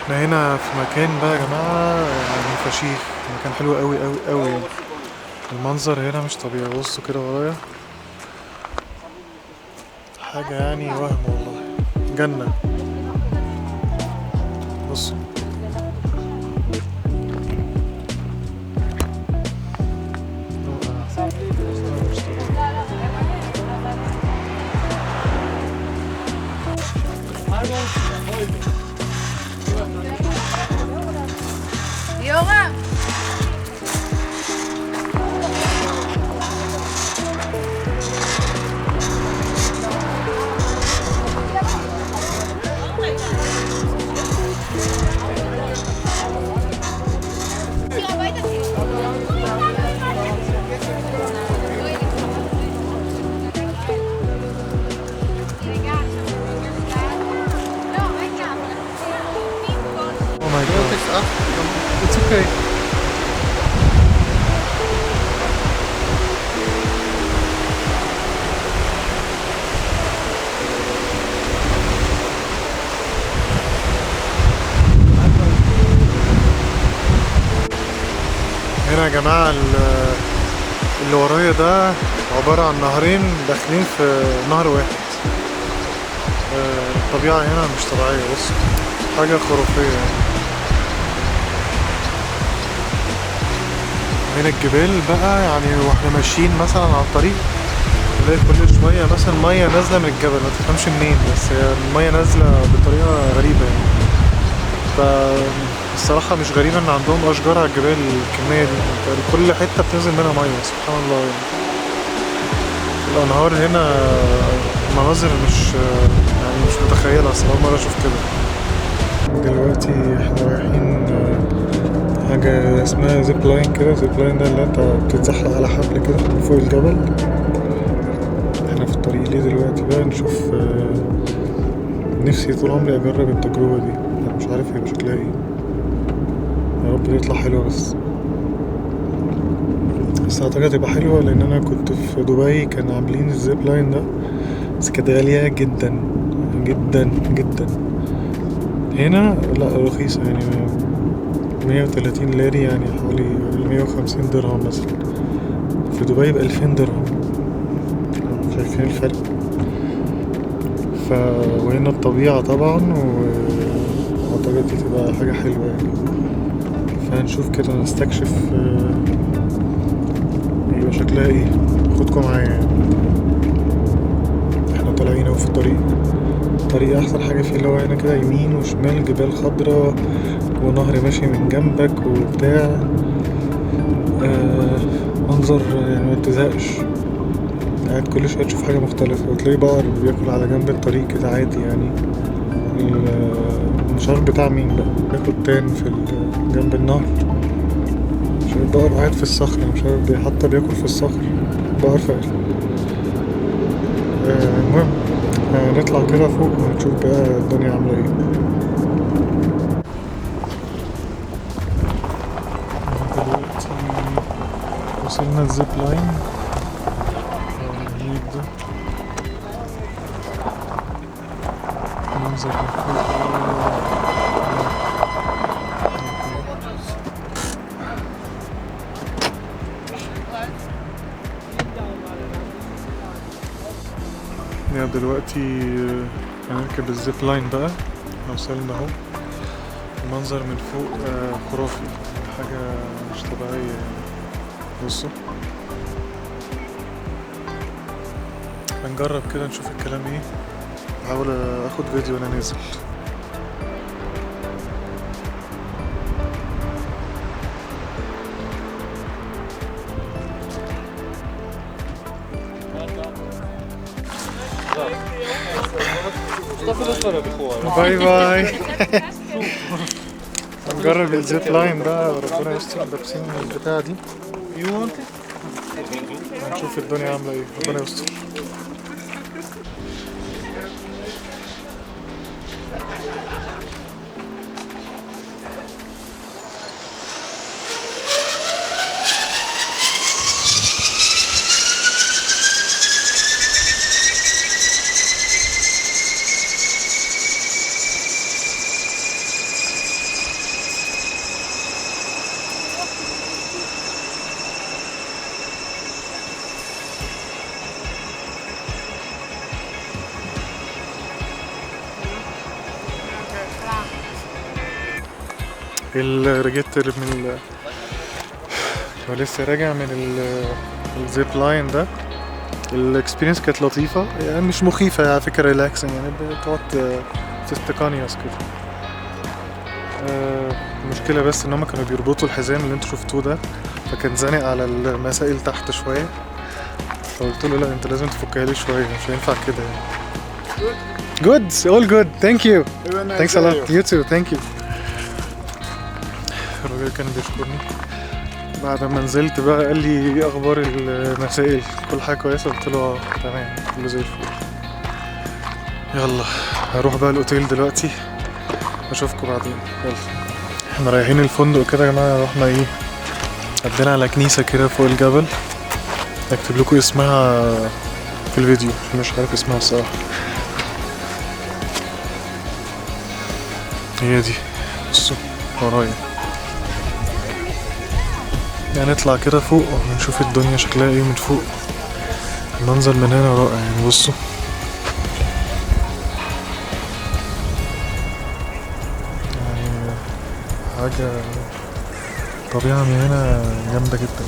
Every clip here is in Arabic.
احنا هنا في مكان بقى يا جماعة يعني فشيخ. مكان حلو قوي قوي قوي يعني. المنظر هنا مش طبيعي. بصوا كده ورايا حاجة يعني وهم والله. جنة. بصوا مش طبيعي. Jongen! Oh my You want to god. fix it up? It's okay. هنا يا جماعة اللي ورايا ده عبارة عن نهرين داخلين في نهر واحد. الطبيعة هنا مش طبيعية. بص حاجة خرافية يعني. من الجبال بقى يعني واحنا ماشيين مثلا على الطريق نلاقي كل شوية مثلا مية نازلة من الجبل، ما تفهمش منين، بس هي المية نازلة بطريقة غريبة يعني. فالصراحة مش غريبة ان عندهم اشجار على الجبال الكمية دي. كل حتة بتنزل منها مية سبحان الله يعني. الانهار هنا مناظر مش يعني مش متخيلة اصلا. اول مرة اشوف كده. دلوقتي احنا رايحين حاجة اسمها زيب لاين كده. زيب لاين ده اللي انت بتتزحلق على حبل كده من فوق الجبل. احنا في الطريق ليه دلوقتي بقى نشوف. نفسي طول عمري اجرب التجربة دي. انا مش عارف هي شكلها ايه. يا رب تطلع حلوة بس اعتقد هتبقى حلوة لان انا كنت في دبي كانوا عاملين الزيب لاين ده، بس كانت غالية جدا جدا جدا. هنا لا رخيصة يعني 130 لاري يعني حوالي 150 درهم مثلا. في دبي ب2000 درهم. شايفين الفرق. ف وهنا الطبيعة طبعا واعتقد دي تبقى حاجة حلوة يعني. فهنشوف كده نستكشف يبقى شكلها ايه. خدكم معايا يعني. احنا طالعين اهو في الطريق احسن حاجة فيه اللي هو هنا كده يمين وشمال جبال خضرا ونهر ماشي من جنبك وبتاع. منظر يعني ما تزهقش. قاعد كل شوية تشوف حاجة مختلفة وتلاقي بقر بياكل على جنب الطريق كده عادي يعني. مش عارف بتاع مين بقى بياكل تان جنب النهر. مش عارف بقر قاعد في الصخر. مش عارف حتى بياكل في الصخر. بقر فقر. المهم نطلع كده فوق ونشوف بقى الدنيا عاملة ايه. دلوقتي وصلنا الزيب لاين هناك ده. منظر من فوق. يعني دلوقتي هنركب الزيب لاين بقى. وصلنا اهو. المنظر من فوق خرافي. حاجة مش طبيعية يعني. بصوا هنجرب كده نشوف الكلام ايه. بحاول اخد فيديو وانا نازل. باي باي. هنجرب الزيب لاين بقى وربنا يستر. لابسين البتاع دي هنشوف الدنيا عاملة ايه. ربنا يستر. رجعت من لسه راجع من الزيب لاين ده. الاكسبيرينس كانت لطيفة يعني، مش مخيفة على فكرة، ريلاكسنج يعني، بتقعد تستقانيس كده. المشكلة بس ان هما كانوا بيربطوا الحزام اللي انتوا شفتوه ده، فكان زانق على المسائل تحت شوية، فقلت له لا انت لازم تفكها لي شوية، مش هينفع كده يعني. Good, all good, thank you. Thanks a lot. You too, thank you. الراجل كان بيشكرني. بعد ما نزلت بقى قال لي ايه اخبار المسائل، كل حاجة كويسة؟ قلت له تمام كله زي الفل. يلا هروح بقى الاوتيل دلوقتي، اشوفكم بعدين. يلا احنا رايحين الفندق كده يا جماعة. رحنا ايه، عدينا على كنيسة كده فوق الجبل، اكتب لكم اسمها في الفيديو، مش عارف اسمها الصراحة. هي دي، بصوا ورايا. يعني نطلع كده فوق ونشوف الدنيا شكلها ايه من فوق. المنظر من هنا رائع يعني، بصوا. يعني حاجة طبيعة من هنا جامدة جدا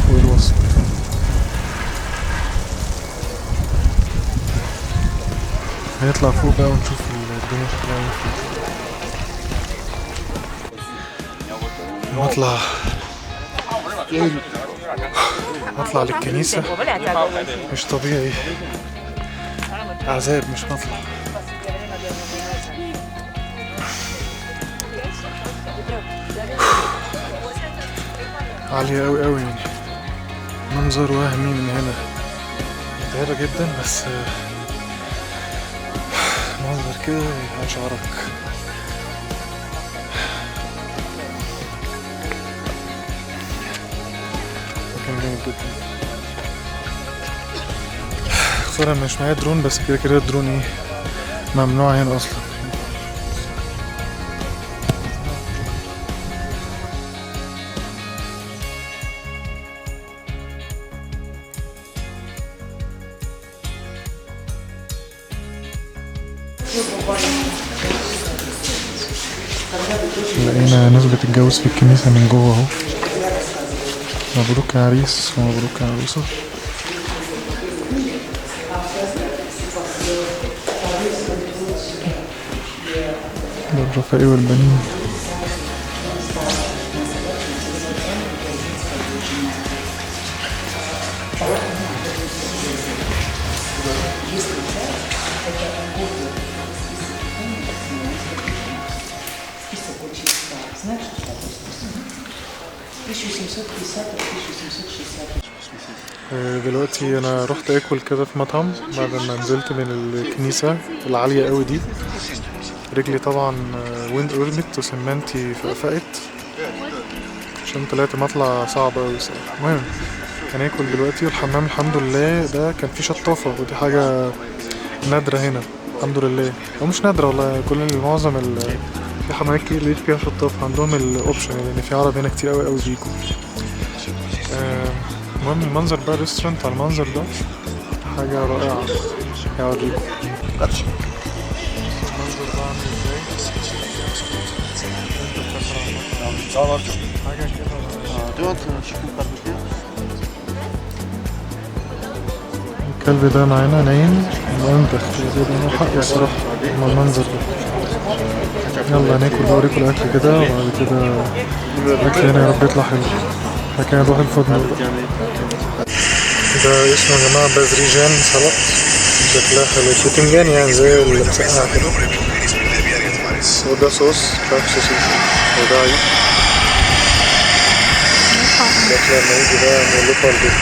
فوق الوصف. هنطلع فوق بقى ونشوف الدنيا شكلها ايه. هطلع للكنيسة، مش طبيعي، عذاب مش مطلع. عالية اوي اوي يعني، منظر وهمي من هنا، متعبة جدا بس منظر كده يشعرك. كان جامد جدا. خسارة مش معايا درون، بس كده كده الدرون ايه ممنوع هنا اصلا. لقينا ناس بتتجوز في الكنيسة من جوه اهو. مبروك يا عريس ومبروك يا عروسة. ده الرفاقي والبنين. دلوقتي انا رحت اكل كده في مطعم بعد ما نزلت من الكنيسة العالية قوي دي. رجلي طبعا ويند اوربت وسمنتي فقفقت عشان طلعت مطلع صعب اوي الصراحة. المهم هناكل دلوقتي، والحمام الحمد لله ده كان فيه شطافة، ودي حاجة نادرة هنا الحمد لله، او مش نادرة والله، كل معظم في حمامات كتير لقيت فيها شطافة، عندهم الاوبشن لان في عرب هنا كتير اوي اوي بيجوا. المهم المنظر بقى، الريستورانت على المنظر ده حاجة رائعة، هوريكم المنظر ده عامل ازاي. حاجة كده. الكلب ده معانا نايم وانتخ له حق الصراحة مع المنظر ده. يلا ناكل بقى، اوريكم الاكل كده، وبعد كده الاكل هنا يا رب يطلع حلو. بعد كده نروح الفندق بقى. ده اسمه يا جماعة باذريجان سلطة، شكلها حلو، باذنجان يعني زي المسقعة كده. وده صوص مش صوص، وده عيب. الأكل لما يجي بقى نقول لكم على البيت.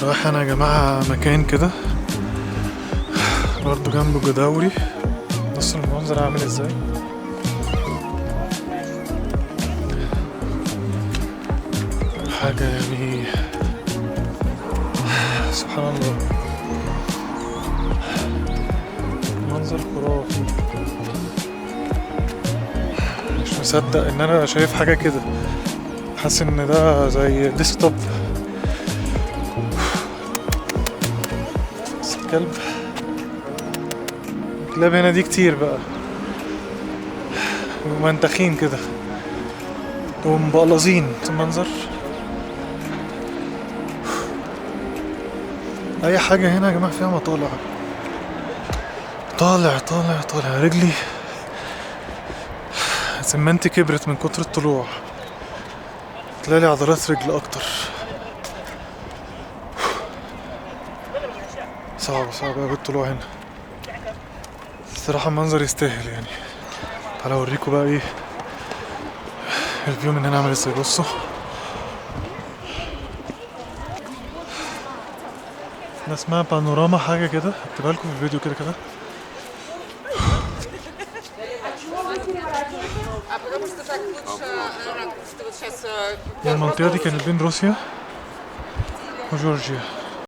رايح انا يا جماعة مكان كده برضه جنبه جداوري. بص المنظر عامل ازاي. حاجة يعني سبحان الله، منظر خرافي. مش مصدق ان انا شايف حاجة كده، حاسس ان ده زي ديسكتوب. بس الكلب، الكلاب هنا دي كتير بقى ومنتخين كده ومبقلظين. المنظر اي حاجة هنا يا جماعة فيها مطالع، طالع طالع طالع. رجلي سمنتي كبرت من كتر الطلوع، طلعلي عضلات رجل اكتر. صعب صعب اوي الطلوع هنا الصراحة. المنظر يستاهل يعني. تعالى اوريكم بقى ايه الفيو من هنا عامل ازاي. بصوا ده اسمها بانوراما حاجة كده، هكتبها لكم في الفيديو كده كده. المنطقة دي كانت بين روسيا وجورجيا.